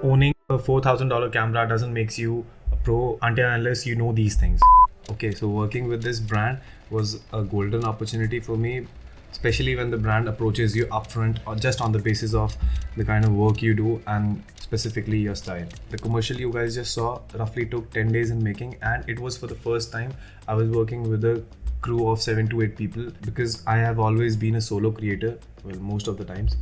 owning a $4,000 camera doesn't make you a pro until unless you know these things. Okay, so working with this brand was a golden opportunity for me, especially when the brand approaches you upfront or just on the basis of the kind of work you do and specifically your style. The commercial you guys just saw roughly took 10 days in making, and it was for the first time I was working with a crew of 7 to 8 people, because I have always been a solo creator, well, most of the times.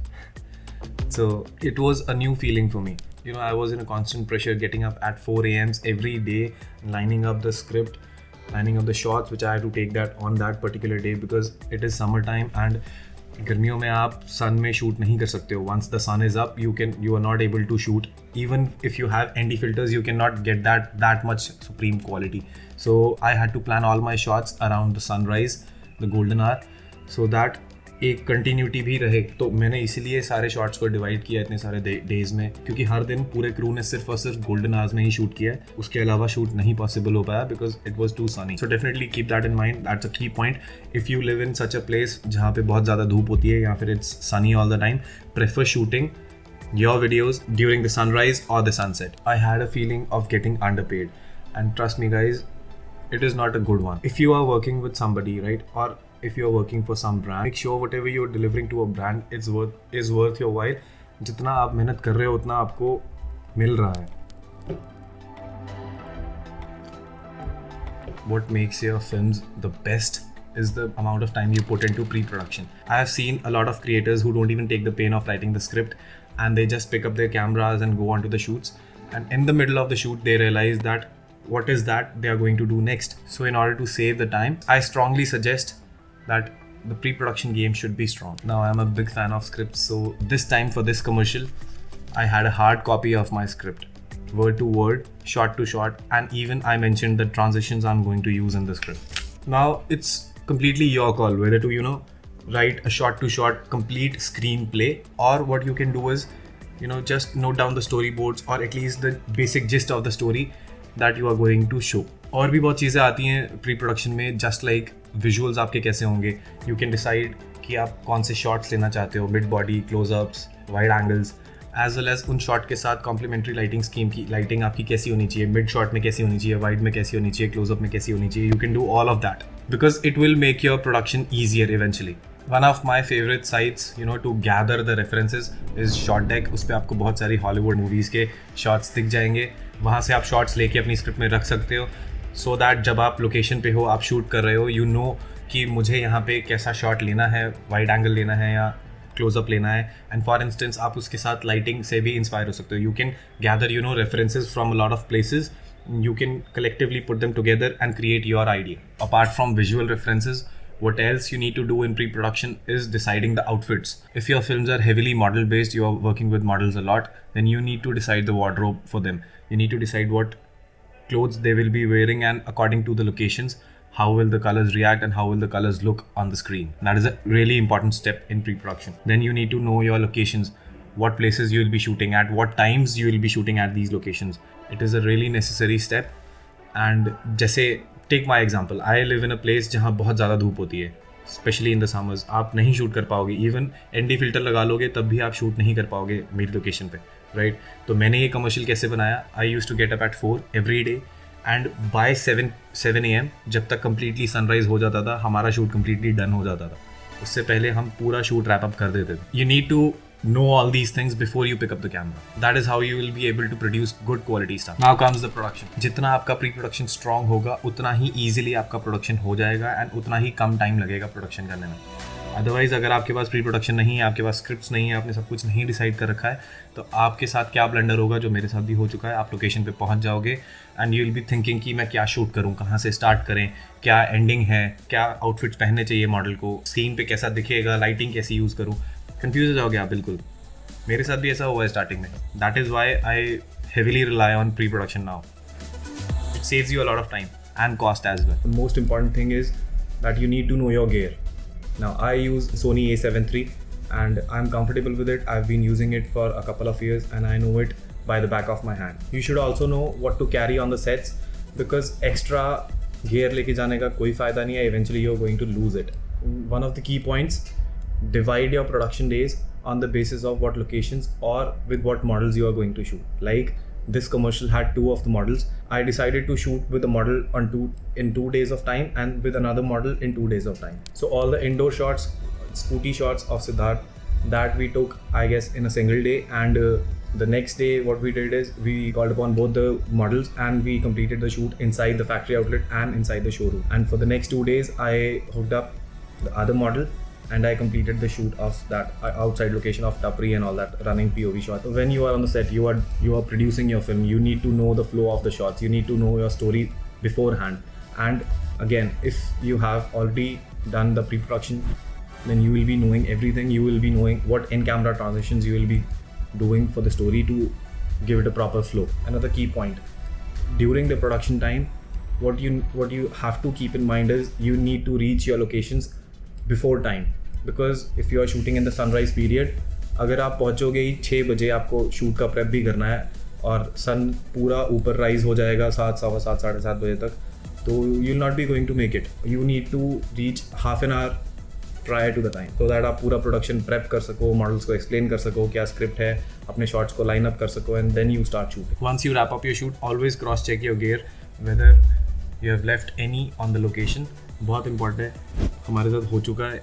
So it was a new feeling for me. You know, I was in a constant pressure, getting up at 4 a.m. every day, lining up the script, lining up the shots which I had to take that on that particular day, because it is summertime and गर्मियों में आप sun में shoot नहीं कर सकते हो. Once the sun is up, you are not able to shoot. Even if you have ND filters, you cannot get that much supreme quality. So I had to plan all my shots around the sunrise, the golden hour, so that एक continuity भी रहे. तो मैंने इसीलिए सारे shots को divide किया इतने सारे डेज में, क्योंकि हर दिन पूरे क्रू ने सिर्फ और सिर्फ गोल्डन आवर्स में ही शूट किया है. उसके अलावा शूट नहीं पॉसिबल हो पाया because it was too sunny. So definitely keep that in mind. That's a key point. If you live in such a place जहाँ पे बहुत ज़्यादा धूप होती है या फिर it's sunny all the time, prefer shooting your videos during the sunrise or the sunset. I had a feeling of getting underpaid, and trust me guys, it is not a good one. If you are working with somebody, right, or if you are working for some brand, make sure whatever you are delivering to a brand is worth your while. जितना आप मेहनत कर रहे हो उतना आपको मिल रहा है. What makes your films the best is the amount of time you put into pre-production. I have seen a lot of creators who don't even take the pain of writing the script, and they just pick up their cameras and go on to the shoots, and in the middle of the shoot they realize that what is that they are going to do next. So in order to save the time, I strongly suggest that the pre-production game should be strong. Now I'm a big fan of scripts, so this time for this commercial I had a hard copy of my script, word to word, shot to shot, and even I mentioned the transitions I'm going to use in the script. Now it's completely your call whether to write a shot to shot complete screenplay, or what you can do is just note down the storyboards or at least the basic gist of the story that you are going to show. और भी बहुत चीज़ें आती हैं pre production में, just like visuals आपके कैसे होंगे. यू कैन डिसाइड कि आप कौन से शॉट्स लेना चाहते हो, mid body, closeups, wide angles, as well as उन शॉट के साथ कॉम्प्लीमेंट्री लाइटिंग स्कीम की लाइटिंग आपकी कैसी होनी चाहिए, मिड शॉट में कैसी होनी चाहिए, वाइड में कैसी होनी चाहिए, क्लोजअप में कैसी होनी चाहिए. You can do all of that because it will make your production easier eventually. One of my favorite sites, to gather the references is Shot Deck. उस पर आपको बहुत सारी हॉलीवुड मूवीज़ के शॉट्स दिख जाएंगे. वहाँ से आप शॉट्स लेके अपनी स्क्रिप्ट में रख सकते हो, सो दैट जब आप लोकेशन पे हो, आप शूट कर रहे हो, कि मुझे यहाँ पे कैसा शॉट लेना है, वाइड एंगल लेना है या क्लोजअप लेना है. एंड फॉर इंस्टेंस आप उसके साथ लाइटिंग से भी इंस्पायर हो सकते हो. You can gather references from a lot of places. You can collectively put them together and create your idea. Apart from visual references, what else you need to do in pre-production is deciding the outfits. If your films are heavily model based, you are working with models a lot, then you need to decide the wardrobe for them. You need to decide what clothes they will be wearing, and according to the locations, how will the colors react and how will the colors look on the screen. That is a really important step in pre-production. Then you need to know your locations, what places you will be shooting at, what times you will be shooting at these locations. It is a really necessary step. And जैसे take my example, I live in a place जहाँ बहुत ज़्यादा धूप होती है, specially in the summers. आप नहीं shoot कर पाओगे, इवन ND फिल्टर लगा लोगे तब भी आप शूट नहीं कर पाओगे मेरी लोकेशन पे, राइट. तो मैंने ये कमर्शियल कैसे बनाया, I used to get up at 4 every day, and by 7 AM जब तक कम्प्लीटली सनराइज हो जाता था, हमारा शूट कम्प्लीटली डन हो जाता था. उससे पहले हम पूरा शूट रैप अप कर देते थे. You need to know all these things before you pick up the camera. That is how you will be able to produce good quality stuff. Now comes the production. जितना आपका pre-production strong होगा उतना ही easily आपका production हो जाएगा, and उतना ही कम time लगेगा production करने में. Otherwise अगर आपके पास pre-production नहीं है, आपके पास scripts नहीं है, आपने सब कुछ नहीं decide कर रखा है, तो आपके साथ क्या blunder होगा, जो मेरे साथ भी हो चुका है. आप location पे पहुंच जाओगे and you will be thinking कि मैं क्या shoot करूँ, कहाँ से start करें, क्या ending है, क्या outfits पहनने चाहिए मॉडल को, scene पे कैसा दिखेगा, lighting कैसी यूज़ करूँ. कंफ्यूज हो जाओगे आप बिल्कुल. मेरे साथ भी ऐसा हुआ है स्टार्टिंग में. That is why I heavily rely on pre production now. It saves you a lot of time and cost as well. The most important thing is that you need to know your gear. Now I use Sony A7 III and I'm comfortable with it. I've been using it for a couple of years and I know it by the back of my hand. You should also know what to carry on the sets, because extra gear लेके जाने का कोई फ़ायदा नहीं है. Eventually you're going to lose it. One of the key points, divide your production days on the basis of what locations or with what models you are going to shoot. Like this commercial had 2 of the models. I decided to shoot with a model in 2 days of time and with another model in 2 days of time. So all the indoor shots, scooty shots of Siddharth, that we took, I guess, in a single day. And the next day what we did is we called upon both the models and we completed the shoot inside the factory outlet and inside the showroom. And for the next 2 days I hooked up the other model and I completed the shoot of that outside location of Tapri and all that, running POV shot. When you are on the set, you are producing your film, you need to know the flow of the shots, you need to know your story beforehand. And again, if you have already done the pre-production, then you will be knowing everything. You will be knowing what in-camera transitions you will be doing for the story to give it a proper flow. Another key point, during the production time, what you have to keep in mind is you need to reach your locations before time. Because if you are shooting in the sunrise period, अगर आप पहुँचोगे ही 6 बजे, आपको shoot का prep भी करना है और सन पूरा ऊपर राइज हो जाएगा 7, 7:15, 7:30 बजे तक, तो you will not be going to make it. You need to reach half an hour prior to the time so that आप पूरा प्रोडक्शन प्रेप कर सको, मॉडल्स को एक्सप्लेन कर सको क्या स्क्रिप्ट है, अपने शॉट्स को लाइन अप कर सको, and then you start shooting. Once you wrap up your shoot, always cross check your gear whether you have left any on the location. बहुत इंपॉर्टेंट है, हमारे साथ हो चुका है,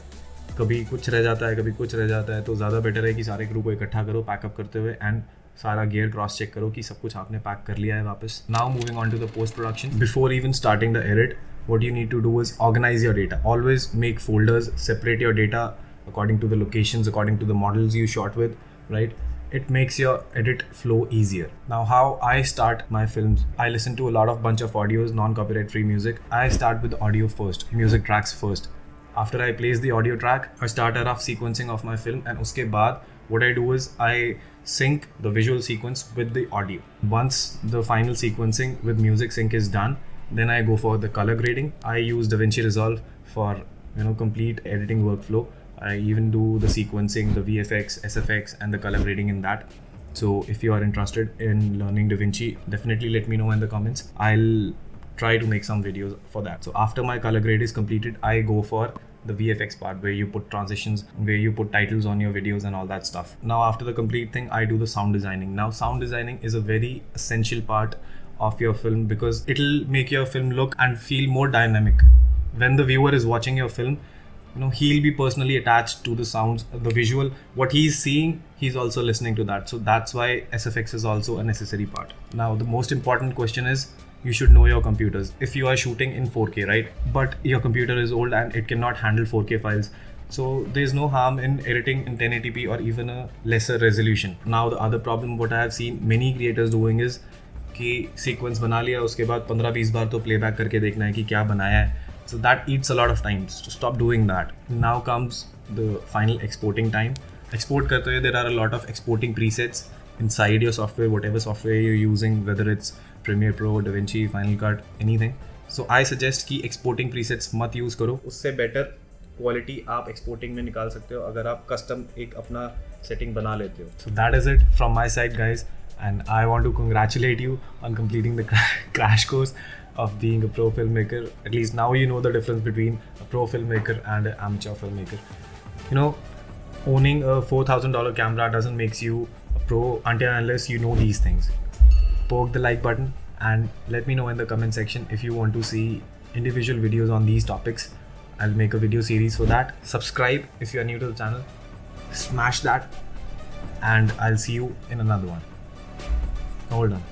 कभी कुछ रह जाता है, कभी कुछ रह जाता है, तो ज़्यादा बेटर है कि सारे क्रू को इकट्ठा करो पैकअप करते हुए एंड सारा गियर क्रॉस चेक करो कि सब कुछ आपने पैक कर लिया है वापस. Now moving on to the post production. Before even starting the edit, what you need to do is organize your data. Always make folders, separate your data according to the locations, according to the models you shot with, right? It makes your edit flow easier. Now, how I start my films, I listen to a lot of bunch of audios, non-copyright free music. I start with audio first, music tracks first. After I place the audio track, I start a rough sequencing of my film, and uske baad what I do is I sync the visual sequence with the audio. Once the final sequencing with music sync is done, then I go for the color grading. I use DaVinci Resolve for complete editing workflow. I even do the sequencing, the VFX, SFX and the color grading in that. So if you are interested in learning DaVinci, definitely let me know in the comments. I'll try to make some videos for that. So after my color grade is completed, I go for the VFX part where you put transitions, where you put titles on your videos and all that stuff. Now after the complete thing, I do the sound designing. Now sound designing is a very essential part of your film because it'll make your film look and feel more dynamic. When the viewer is watching your film, he'll be personally attached to the sounds, the visual, what he's seeing, he's also listening to that. So that's why SFX is also a necessary part. Now the most important question is, you should know your computers. If you are shooting in 4K, right, but your computer is old and it cannot handle 4K files, so there's no harm in editing in 1080p or even a lesser resolution. Now the other problem what I have seen many creators doing is कि sequence बना लिया, उसके बाद 15-20 बार तो playback करके देखना है कि क्या बनाया है. So that eats a lot of time. So stop doing that. Now comes the final exporting time. Export करते हुए there are a lot of exporting presets inside your software, whatever software you're using, whether it's Premiere Pro, DaVinci, Final Cut, anything. So I suggest कि exporting presets मत use करो. उससे better quality आप exporting में निकाल सकते हो अगर आप custom एक अपना setting बना लेते हो. So that is it from my side, guys. And I want to congratulate you on completing the crash course of being a pro filmmaker. At least now you know the difference between a pro filmmaker and an amateur filmmaker. Owning a $4,000 camera doesn't make you a pro until and unless you know these things. Poke the like button and let me know in the comment section if you want to see individual videos on these topics. I'll make a video series for that. Subscribe if you are new to the channel. Smash that and I'll see you in another one. Hold on.